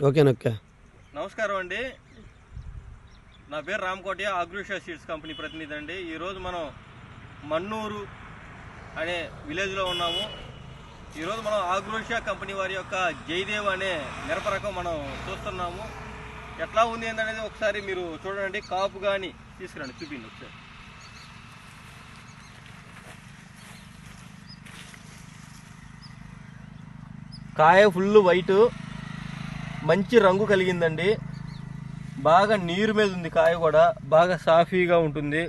ఓకేనక్క. నమస్కారం అండి, నా పేరు రామకోటి, అగ్రోషియా సీడ్స్ కంపెనీ ప్రతినిధి అండి. ఈరోజు మనం మన్నూరు అనే విలేజ్లో ఉన్నాము. ఈరోజు మనం అగ్రోషియా కంపెనీ వారి యొక్క జయదేవ్ అనే మిరప రకం మనం చూస్తున్నాము. ఎట్లా ఉంది ఏంటనేది ఒకసారి మీరు చూడండి. కాపు కానీ తీసుకురండి, చూపిండి ఒకసారి. కాయ ఫుల్ వైట్, మంచి రంగు కలిగిందండి. బాగా నీరు మీద ఉంది కాయ కూడా, బాగా సాఫీగా ఉంటుంది.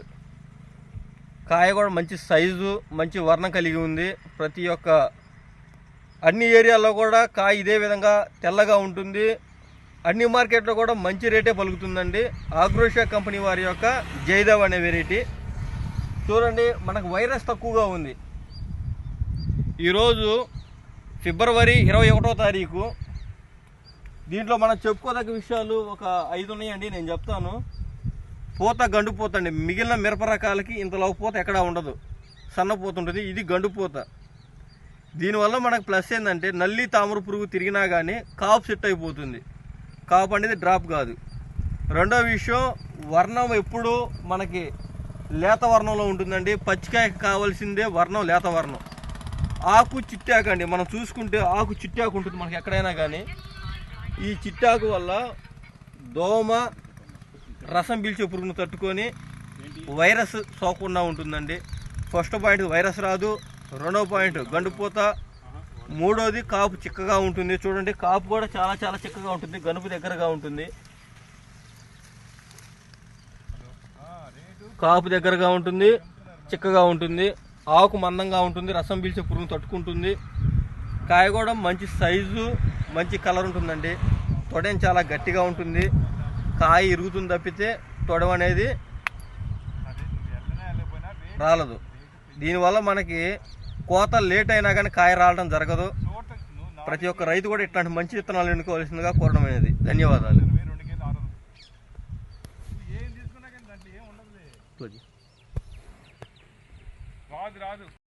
కాయ కూడా మంచి సైజు, మంచి వర్ణం కలిగి ఉంది. ప్రతి ఒక్క అన్ని ఏరియాల్లో కూడా కాయ ఇదే విధంగా తెల్లగా ఉంటుంది. అన్ని మార్కెట్లో కూడా మంచి రేటే పలుకుతుందండి. అగ్రోషియా కంపెనీ వారి యొక్క జయదేవ్ అనే వెరైటీ చూడండి. మనకు వైరస్ తక్కువగా ఉంది. ఈరోజు ఫిబ్రవరి 21వ తారీఖు. దీంట్లో మనం చెప్పుకోదగ్గ విషయాలు ఒక 5 ఉన్నాయండి, నేను చెప్తాను. పూత గండు పూత అండి. మిగిలిన మిరప రకాలకి ఇంతలో పూత ఎక్కడా ఉండదు, సన్నపూత ఉంటుంది. ఇది గండు పూత. దీనివల్ల మనకు ప్లస్ ఏంటంటే నల్లి తామర పురుగు తిరిగినా కానీ కాపు సెట్ అయిపోతుంది. కాపు అనేది డ్రాప్ కాదు. రెండో విషయం, వర్ణం ఎప్పుడు మనకి లేత వర్ణంలో ఉంటుందండి. పచ్చికాయకి కావాల్సిందే వర్ణం, లేత వర్ణం. ఆకు చిట్టాకు అండి, మనం చూసుకుంటే ఆకు చిట్టాకు ఉంటుంది మనకి ఎక్కడైనా కానీ. ఈ చిట్టాకు వల్ల దోమ, రసం పీల్చే పురుగును తట్టుకొని వైరస్ సోకకుండా ఉంటుందండి. ఫస్ట్ పాయింట్ వైరస్ రాదు. రెండో పాయింట్ గండుపూత. మూడోది కాపు చిక్కగా ఉంటుంది. చూడండి, కాపు కూడా చాలా చాలా చిక్కగా ఉంటుంది, గనుపు దగ్గరగా ఉంటుంది. కాపు దగ్గరగా ఉంటుంది, చిక్కగా ఉంటుంది. ఆకు మందంగా ఉంటుంది, రసం పీల్చే పురుగును తట్టుకుంటుంది. కాయ కూడా మంచి సైజు, మంచి కలర్ ఉంటుందండి. తొడేం చాలా గట్టిగా ఉంటుంది. కాయ ఇరుగుతుంది తప్పితే తొడవ అనేది రాలదు. దీనివల్ల మనకి కోత లేట్ అయినా కానీ కాయ రావడం జరగదు. ప్రతి ఒక్క రైతు కూడా ఇట్లాంటి మంచి విత్తనాలు ఎన్నుకోవాల్సిందిగా కోరడమైనది. ధన్యవాదాలు.